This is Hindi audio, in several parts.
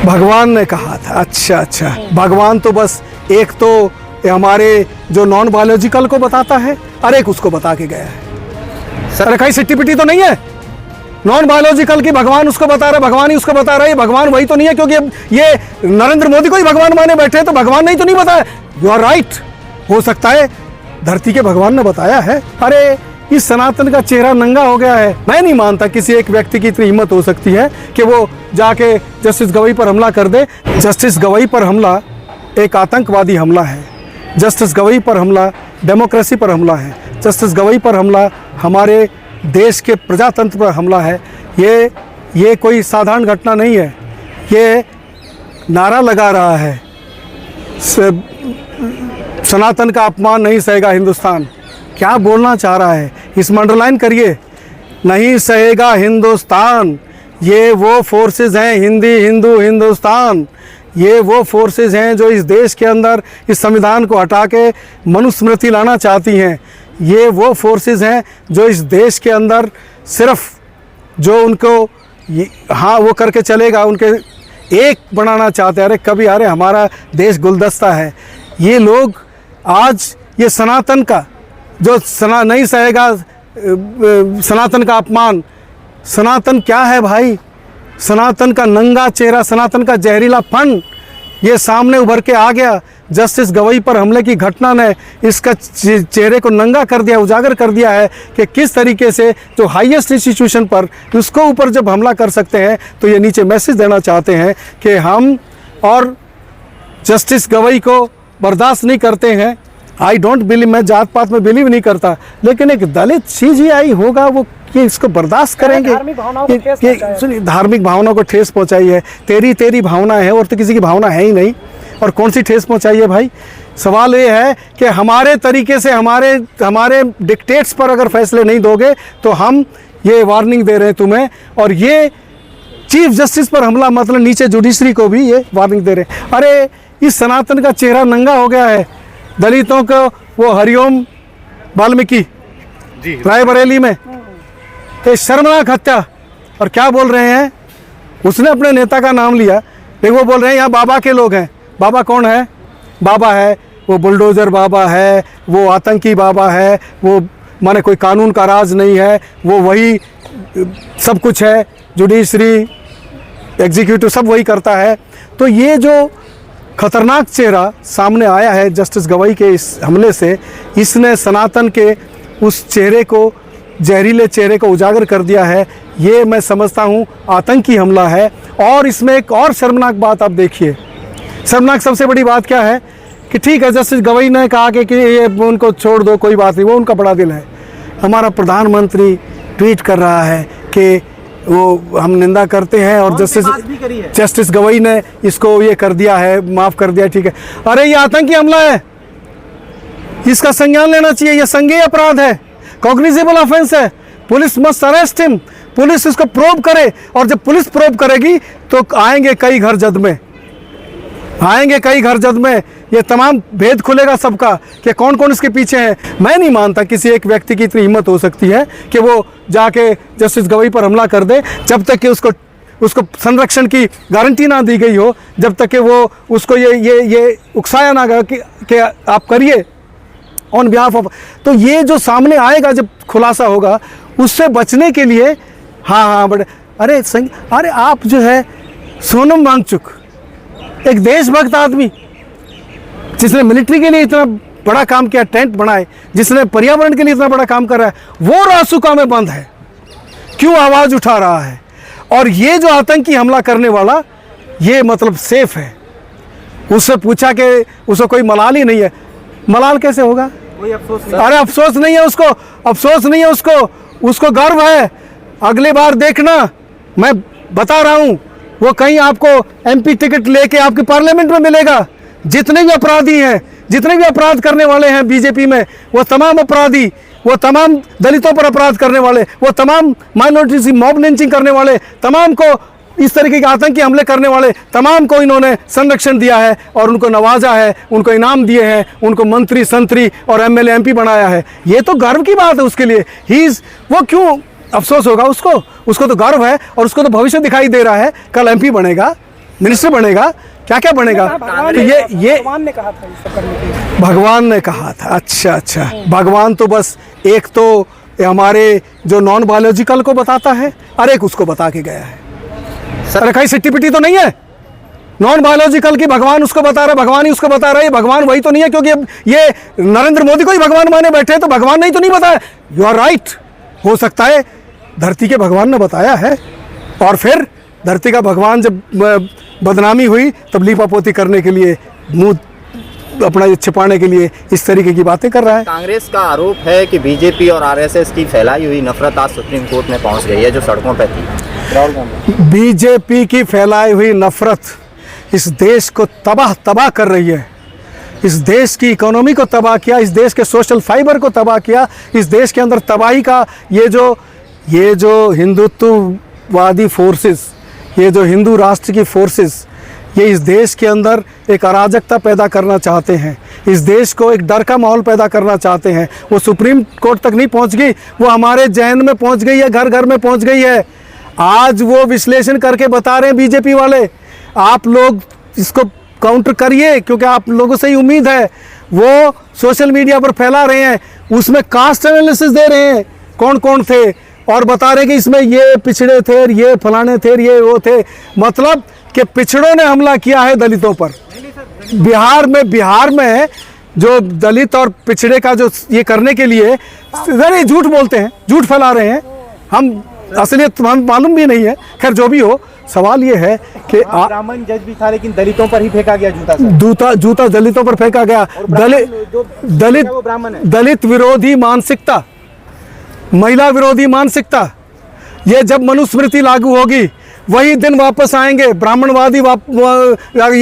भगवान ने कहा था। अच्छा अच्छा, भगवान तो बस एक तो हमारे जो नॉन बायोलॉजिकल को बताता है और एक उसको बता के गया है। सर कहीं सिट्टी पिट्टी तो नहीं है नॉन बायोलॉजिकल की भगवान उसको बता रहा है, भगवान ही उसको बता रहा है। ये भगवान वही तो नहीं है, क्योंकि ये नरेंद्र मोदी को ही भगवान माने बैठे हैं, तो भगवान नहीं तो नहीं बताया। यू आर राइट, हो सकता है धरती के भगवान ने बताया है। अरे इस सनातन का चेहरा नंगा हो गया है। मैं नहीं मानता किसी एक व्यक्ति की इतनी हिम्मत हो सकती है कि वो जाके जस्टिस गवई पर हमला कर दे। जस्टिस गवई पर हमला एक आतंकवादी हमला है। जस्टिस गवई पर हमला डेमोक्रेसी पर हमला है। जस्टिस गवई पर हमला हमारे देश के प्रजातंत्र पर हमला है। ये कोई साधारण घटना नहीं है। ये नारा लगा रहा है सनातन का अपमान नहीं सहेगा हिंदुस्तान। क्या बोलना चाह रहा है इसमें अंडरलाइन करिए, नहीं सहेगा हिंदुस्तान। ये वो फोर्सेस हैं, हिंदी हिंदू हिंदुस्तान, ये वो फोर्सेस हैं जो इस देश के अंदर इस संविधान को हटा के मनुस्मृति लाना चाहती हैं। ये वो फोर्सेस हैं जो इस देश के अंदर सिर्फ जो उनको हाँ वो करके चलेगा, उनके एक बनाना चाहते हैं। अरे कभी अरे हमारा देश गुलदस्ता है। ये लोग आज ये सनातन का जो नहीं सहेगा सनातन का अपमान। सनातन क्या है भाई? सनातन का नंगा चेहरा, सनातन का जहरीला फन ये सामने उभर के आ गया। जस्टिस गवई पर हमले की घटना ने इसका चेहरे को नंगा कर दिया, उजागर कर दिया है कि किस तरीके से जो हाईएस्ट इंस्टीट्यूशन पर उसको ऊपर जब हमला कर सकते हैं, तो ये नीचे मैसेज देना चाहते हैं कि हम और जस्टिस गवई को बर्दाश्त नहीं करते हैं। आई डोंट बिलीव, मैं जात पात में बिलीव नहीं करता, लेकिन एक दलित CGI होगा वो कि इसको बर्दाश्त करेंगे। धार्मिक भावनाओं को ठेस पहुंचाई है। तेरी भावना है और तो किसी की भावना है ही नहीं, और कौन सी ठेस पहुंचाई है भाई? सवाल ये है कि हमारे तरीके से हमारे डिक्टेट्स पर अगर फैसले नहीं दोगे तो हम ये वार्निंग दे रहे हैं तुम्हें। और ये चीफ जस्टिस पर हमला मतलब नीचे जुडिशरी को भी ये वार्निंग दे रहे हैं। अरे इस सनातन का चेहरा नंगा हो गया है। दलितों को वो हरिओम वाल्मीकि रायबरेली में ये शर्मनाक हत्या, और क्या बोल रहे हैं? उसने अपने नेता का नाम लिया, लेकिन वो बोल रहे हैं यहाँ बाबा के लोग हैं। बाबा कौन है? बाबा है वो बुलडोज़र बाबा है, वो आतंकी बाबा है, वो माने कोई कानून का राज नहीं है, वो वही सब कुछ है, जुडिशरी एग्जीक्यूटिव सब वही करता है। तो ये जो खतरनाक चेहरा सामने आया है जस्टिस गवई के इस हमले से, इसने सनातन के उस चेहरे को, जहरीले चेहरे को उजागर कर दिया है। ये मैं समझता हूँ आतंकी हमला है। और इसमें एक और शर्मनाक बात आप देखिए। शर्मनाक सबसे बड़ी बात क्या है कि ठीक है जस्टिस गवई ने कहा कि ये उनको छोड़ दो, कोई बात नहीं, वो उनका बड़ा दिल है। हमारा प्रधानमंत्री ट्वीट कर रहा है कि वो हम निंदा करते हैं और जस्टिस गवई ने इसको ये कर दिया है, माफ़ कर दिया, ठीक है। अरे ये आतंकी हमला है, इसका संज्ञान लेना चाहिए। ये संज्ञेय अपराध है, कॉग्निजेबल ऑफेंस है। Police must arrest him, police इसको प्रोब करे, और जब पुलिस प्रोब करेगी तो आएंगे कई घर जद में, आएंगे कई घर जद में। ये तमाम भेद खुलेगा सबका कि कौन कौन इसके पीछे है। मैं नहीं मानता किसी एक व्यक्ति की इतनी हिम्मत हो सकती है कि वो जाके जस्टिस गवई पर हमला कर दे, जब तक कि उसको संरक्षण की गारंटी ना दी गई हो, जब तक कि वो उसको ये उकसाया ना गया कि आप करिए ऑन बिहाफ ऑफ। तो ये जो सामने आएगा जब खुलासा होगा, उससे बचने के लिए हाँ बड़े अरे आप जो है सोनम वांगचुक, एक देशभक्त आदमी जिसने मिलिट्री के लिए इतना बड़ा काम किया, टेंट बनाए, जिसने पर्यावरण के लिए इतना बड़ा काम कर रहा है, वो रासुका में बंद है, क्यों आवाज़ उठा रहा है? और ये जो आतंकी हमला करने वाला ये मतलब सेफ है। उससे पूछा कि उसको कोई मलाल ही नहीं है। मलाल कैसे होगा? कोई अफसोस नहीं। अरे अफसोस नहीं है उसको, अफसोस नहीं है उसको गर्व है। अगली बार देखना, मैं बता रहा हूँ, वो कहीं आपको MP टिकट लेके आपके पार्लियामेंट में मिलेगा। जितने भी अपराधी हैं, जितने भी अपराध करने वाले हैं बीजेपी में, वो तमाम अपराधी, वो तमाम दलितों पर अपराध करने वाले, वो तमाम माइनॉरिटीज की मॉब लिंचिंग करने वाले, तमाम को इस तरीके के आतंकी हमले करने वाले, तमाम को इन्होंने संरक्षण दिया है और उनको नवाजा है, उनको इनाम दिए हैं, उनको मंत्री संतरी और MLA MP बनाया है। ये तो गर्व की बात है उसके लिए। वो क्यों अफसोस होगा? उसको तो गर्व है, और उसको तो भविष्य दिखाई दे रहा है, कल MP बनेगा। मिनिस्टर बनेगा, क्या क्या बनेगा? तो ये भगवान ने कहा था ये सब करने के लिए। भगवान ने कहा था। अच्छा अच्छा, भगवान तो बस एक तो हमारे जो नॉन बायोलॉजिकल को बताता है और एक उसको बता के गया है। अरे कहीं सिट्टी पिट्टी तो नहीं है? नॉन बायोलॉजिकल की भगवान उसको बता रहा है, भगवान ही उसको बता रहा है। भगवान वही तो नहीं है, क्योंकि अब ये नरेंद्र मोदी को ही भगवान माने बैठे हैं, तो भगवान नहीं तो नहीं बताया। यू आर राइट, हो सकता है धरती के भगवान ने बताया है, और फिर धरती का भगवान जब बदनामी हुई तब लीपापोती करने के लिए, मुंह अपना छिपाने के लिए इस तरीके की बातें कर रहा है। कांग्रेस का आरोप है कि बीजेपी और आरएसएस की फैलाई हुई नफरत आज सुप्रीम कोर्ट में पहुंच गई है, जो सड़कों पर थी। राहुल गांधी, बीजेपी की फैलाई हुई नफरत इस देश को तबाह कर रही है। इस देश की इकोनॉमी को तबाह किया, इस देश के सोशल फाइबर को तबाह किया, इस देश के अंदर तबाही का ये जो हिंदुत्ववादी फोर्सेस, ये जो हिंदू राष्ट्र की फोर्सेस, ये इस देश के अंदर एक अराजकता पैदा करना चाहते हैं, इस देश को एक डर का माहौल पैदा करना चाहते हैं। वो सुप्रीम कोर्ट तक नहीं पहुंच गई, वो हमारे जहन में पहुंच गई है, घर घर में पहुंच गई है। आज वो विश्लेषण करके बता रहे हैं बीजेपी वाले, आप लोग इसको काउंटर करिए, क्योंकि आप लोगों से ही उम्मीद है। वो सोशल मीडिया पर फैला रहे हैं, उसमें कास्ट एनालिसिस दे रहे हैं कौन कौन थे, और बता रहे हैं कि इसमें ये पिछड़े थे, ये फलाने थे, ये वो थे। मतलब कि पिछड़ों ने हमला किया है दलितों पर। बिहार में जो दलित और पिछड़े का जो ये करने के लिए अरे झूठ बोलते हैं, झूठ फैला रहे हैं, हम असलियत हम मालूम भी नहीं है। खैर जो भी हो, सवाल ये है कि ब्राह्मण जज भी था, लेकिन दलितों पर ही फेंका गया जूता दलितों पर फेंका गया। दलित विरोधी मानसिकता, महिला विरोधी मानसिकता, ये जब मनुस्मृति लागू होगी वही दिन वापस आएंगे। ब्राह्मणवादी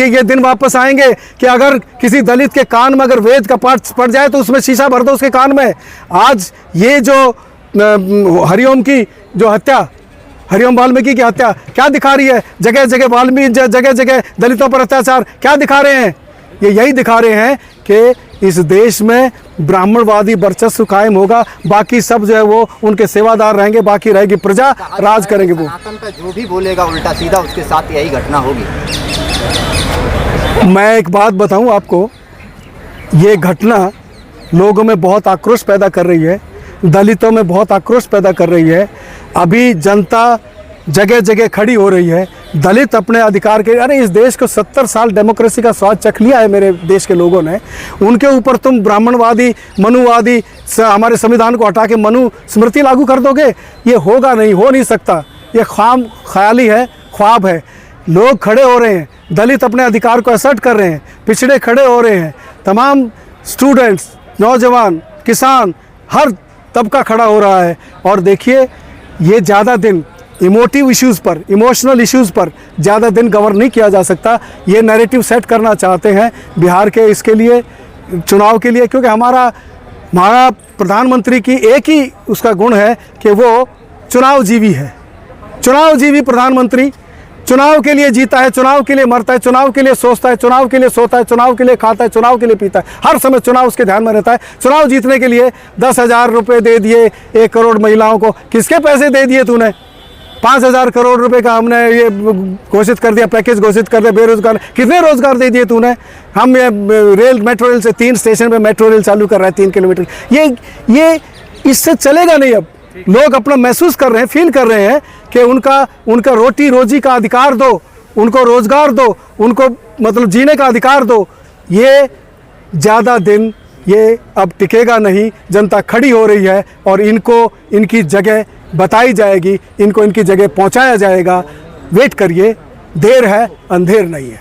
ये दिन वापस आएंगे कि अगर किसी दलित के कान में अगर वेद का पाठ पड़ जाए तो उसमें शीशा भर दो उसके कान में। आज ये जो हरिओम की जो हत्या, हरिओम वाल्मीकि की हत्या क्या दिखा रही है? जगह जगह वाल्मीकि, जगह जगह दलितों पर अत्याचार क्या दिखा रहे हैं? ये यही दिखा रहे हैं कि इस देश में ब्राह्मणवादी वर्चस्व कायम होगा, बाकी सब जो है वो उनके सेवादार रहेंगे, बाकी रहेगी प्रजा, राज करेंगे वो। सनातन का जो भी बोलेगा उल्टा सीधा उसके साथ यही घटना होगी। मैं एक बात बताऊं आपको, ये घटना लोगों में बहुत आक्रोश पैदा कर रही है, दलितों में बहुत आक्रोश पैदा कर रही है। अभी जनता जगह जगह खड़ी हो रही है, दलित अपने अधिकार के, अरे इस देश को 70 साल डेमोक्रेसी का स्वाद चख लिया है मेरे देश के लोगों ने। उनके ऊपर तुम ब्राह्मणवादी, मनुवादी, हमारे संविधान को हटा के मनु स्मृति लागू कर दोगे? ये होगा नहीं, हो नहीं सकता। ये ख्याली है, ख्वाब है। लोग खड़े हो रहे हैं, दलित अपने अधिकार को असर्ट कर रहे हैं, पिछड़े खड़े हो रहे हैं, तमाम स्टूडेंट्स, नौजवान, किसान, हर तबका खड़ा हो रहा है। और देखिए, ये ज़्यादा दिन इमोटिव इश्यूज़ पर, इमोशनल इश्यूज़ पर ज़्यादा दिन गवर्न नहीं किया जा सकता। ये नैरेटिव सेट करना चाहते हैं बिहार के इसके लिए, चुनाव के लिए, क्योंकि हमारा प्रधानमंत्री की एक ही उसका गुण है कि वो चुनाव जीवी है। चुनाव जीवी प्रधानमंत्री, चुनाव के लिए जीता है, चुनाव के लिए मरता है, चुनाव के लिए सोचता है, चुनाव के लिए सोता है, चुनाव के लिए खाता है, चुनाव के लिए पीता है, हर समय चुनाव उसके ध्यान में रहता है। चुनाव जीतने के लिए 10,000 रुपये दे दिए 1 करोड़ महिलाओं को। किसके पैसे दे दिए तूने? 5,000 करोड़ रुपए का हमने ये घोषित कर दिया, पैकेज घोषित कर दिया। बेरोजगार कितने रोजगार दे दिए तूने? हम ये मेट्रो रेल से 3 स्टेशन पे मेट्रो रेल चालू कर रहे हैं 3 किलोमीटर। ये इससे चलेगा नहीं। अब लोग अपना महसूस कर रहे हैं, फील कर रहे हैं कि उनका रोटी रोजी का अधिकार दो, उनको रोजगार दो, उनको मतलब जीने का अधिकार दो। ये ज़्यादा दिन ये अब टिकेगा नहीं। जनता खड़ी हो रही है और इनको इनकी जगह बताई जाएगी, इनको इनकी जगह पहुंचाया जाएगा। वेट करिए, देर है अंधेर नहीं है।